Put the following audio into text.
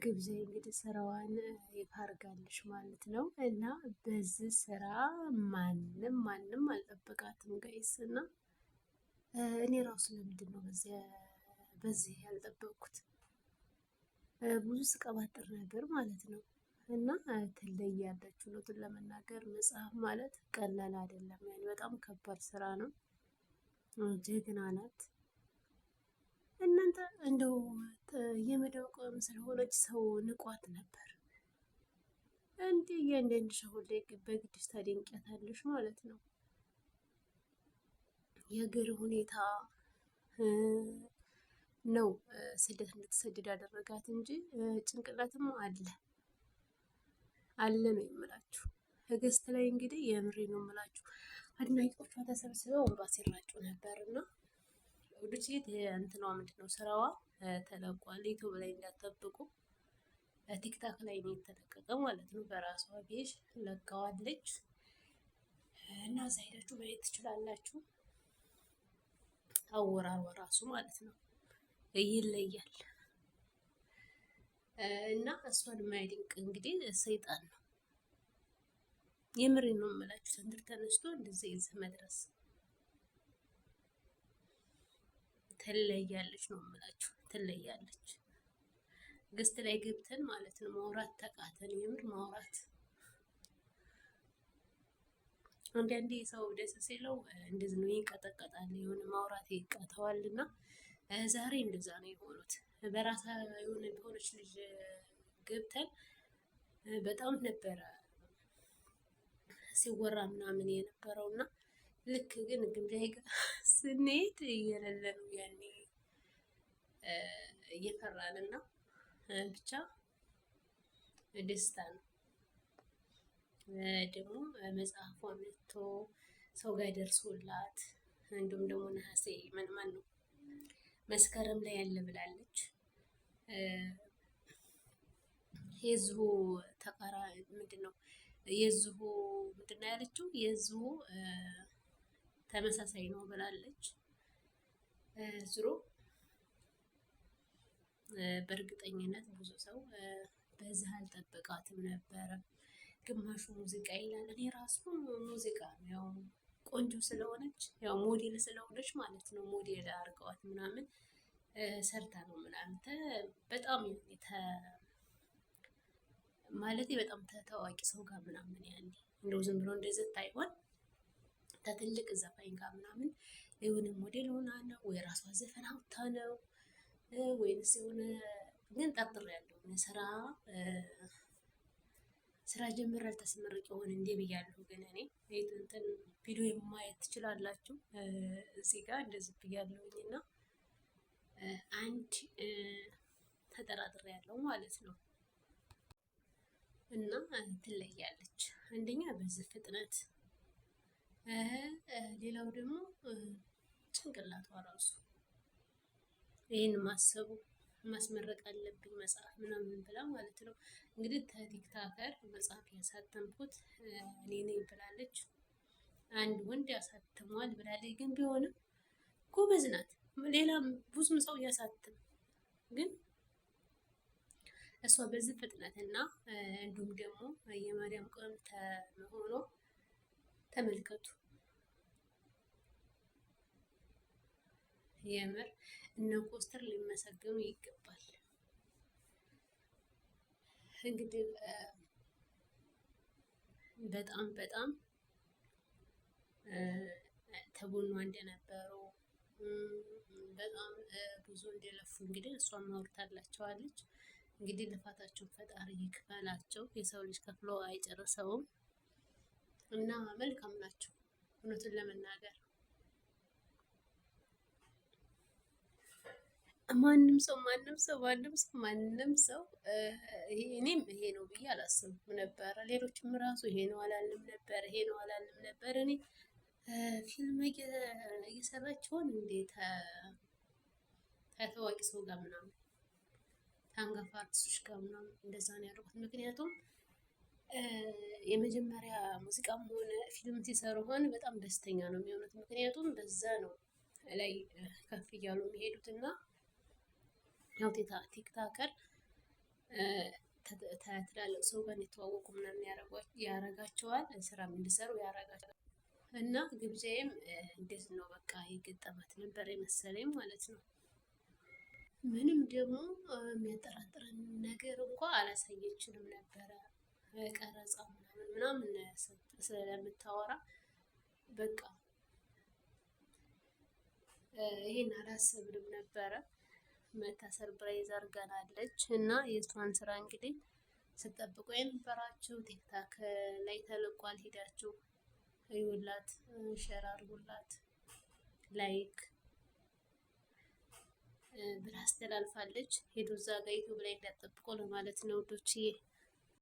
ግብዣ እንግዲህ ስራዋን ይፋ አድርጋለች ማለት ነው። እና በዚህ ስራ ማንም አልጠበቃትም ጋይስ። እና እኔ ራሱ ለምንድን ነው በዚህ ያልጠበቅኩት? ብዙ ስቀባጥር ነበር ማለት ነው። እና ትለያለች። እውነቱን ለመናገር መጽሐፍ ማለት ቀላል አይደለም። ያን በጣም ከባድ ስራ ነው። ጀግና ናት። እናንተ እንደው የመዳብ ቅመም ስለሆነች ሰው ንቋት ነበር። እንዲህ እያንዳንድሽ አሁን ላይ በግድሽ ታደንቂያታለሽ ማለት ነው። የሀገር ሁኔታ ነው ስደት እንድትሰደድ ያደረጋት እንጂ ጭንቅላትም አለ ነው የምላችሁ። ገስት ላይ እንግዲህ የምሬ ነው የምላችሁ አድናቂዎቿ ተሰብስበው እንባ ሲራጩ ነበር። እና ወደች እንትኗ ምንድን ነው ስራዋ ተለቋል። ዩቱብ ላይ እንዳትጠብቁ ቲክታክ ላይ ነው የተለቀቀ ማለት ነው። በራሷ ፔጅ ለቀዋለች እና እዛ ሄዳችሁ ማየት ትችላላችሁ። አወራሯ ራሱ ማለት ነው ይለያል። እና እሷን የማያደንቅ እንግዲህ ሰይጣን ነው። የምሬን ነው የምላችሁ። ሰንድር ተነስቶ እንደዚህ እዚህ መድረስ ትለያለች ነው የምላችሁ። ትለያለች። ገስት ላይ ገብተን ማለት ነው ማውራት ተቃተን። የምር ማውራት አንዳንዴ ሰው ደስ ሲለው እንደዚህ ነው ይንቀጠቀጣል። የሆነ ማውራት ይቃተዋል። እና ዛሬ እንደዛ ነው የሆኑት። በራሳ የሆነ በሆነች ልጅ ገብተን በጣም ነበረ ሲወራ ምናምን የነበረው። እና ልክ ግን ግምጃ ስንሄድ እየሌለ ነው ያኔ እየፈራን እና ብቻ ደስታ ነው። ደግሞ መጽሐፏ መጥቶ ሰው ጋር ደርሶላት እንዲሁም ደግሞ ነሐሴ ማን ነው መስከረም ላይ ያለ ብላለች። የዚሁ ተቃራ ምንድን ነው የዚሁ ምንድን ነው ያለችው? የዚሁ ተመሳሳይ ነው ብላለች። ዝሮ በእርግጠኝነት ብዙ ሰው በዚህ አልጠበቃትም ነበረ። ግማሹ ሙዚቃ ይላል። እኔ ራሱ ሙዚቃ ነው ያው ቆንጆ ስለሆነች ያው ሞዴል ስለሆነች ማለት ነው። ሞዴል አድርገዋት ምናምን ሰርታ ነው ምናምን በጣም ማለት በጣም ታዋቂ ሰው ጋር ምናምን ያኔ እንደው ዝም ብሎ እንደዚህ ታይሆን ከትልቅ ዘፋኝ ጋር ምናምን የሆነ ሞዴል ሆና ነው ወይ ራሷ ዘፈን አውጥታ ነው ወይንስ የሆነ ግን ጠርጥሬያለሁ። ስራ ጀምር አልተስመረቅ ይሆን እንዴ ብያለሁ። ግን እኔ እንትን ቪዲዮ ማየት ትችላላችሁ። እዚህ ጋር እንደዚህ ብያለሁኝ እና አንድ ተጠራጥሬያለሁ ማለት ነው። እና ትለያለች። አንደኛ በዚህ ፍጥነት፣ ሌላው ደግሞ ጭንቅላቷ ራሱ ይህን ማሰቡ ማስመረቅ አለብኝ መጽሐፍ ምናምን ብላ ማለት ነው። እንግዲህ ከቲክታከር መጽሐፍ ያሳተምኩት እኔ ነኝ ብላለች። አንድ ወንድ ያሳትመዋል ብላለች። ግን ቢሆንም ጎበዝ ናት። ሌላም ብዙም ሰው ያሳትም ግን እሷ በዚህ ፍጥነት እና እንዲሁም ደግሞ የማርያም ቅመም መሆኗ ተመልከቱ። የምር እነ ኮስተር ሊመሰገኑ ይገባል። እንግዲህ በጣም ተጎኗ እንደነበሩ በጣም ብዙ እንደለፉ እንግዲህ እሷም አውርታላቸዋለች። እንግዲህ ልፋታቸውን ፈጣሪ ይክፈላቸው። የሰው ልጅ ከፍሎ አይጨርሰውም እና መልካም ናቸው እውነቱን ለመናገር። ማንም ሰው እኔም ይሄ ነው ብዬ አላሰብኩም ነበረ። ሌሎችም ራሱ ይሄ ነው አላልንም ነበር። እኔ ፊልም እየሰራች ሆን እንዴት ከታዋቂ ሰው ጋር ምናምን ከአንጋፋ አርቲስቶች ጋር ምናምን እንደዛ ነው ያደረኩት። ምክንያቱም የመጀመሪያ ሙዚቃም ሆነ ፊልም ሲሰሩ ሆነ በጣም ደስተኛ ነው የሚሆኑት። ምክንያቱም በዛ ነው ላይ ከፍ እያሉ የሚሄዱት እና ያው ቲክታከር ትላልቅ ሰው ጋር እንዲተዋወቁ ምናምን ያረጋቸዋል፣ ስራም እንዲሰሩ ያረጋቸዋል። እና ግብዣዬም እንዴት ነው በቃ የገጠማት ነበር የመሰለኝ ማለት ነው። ምንም ደግሞ የሚያጠራጥረን ነገር እንኳ አላሳየችንም ነበረ። ቀረጻ ምናምን ስለምታወራ በቃ ይሄን አላሰብንም ነበረ። መታ ሰርፕራይዝ አድርገናለች እና የእሷን ስራ እንግዲህ ስጠብቁ የነበራችሁ ቲክታክ ላይ ተለቋል። ሄዳችሁ እዩላት፣ ሼር አድርጉላት፣ ላይክ ብላ አስተላልፋለች። ሄዱ እዛ ጋር ዩቱብ ላይ እንዳትጠብቁ ለማለት ነው ውዶችዬ።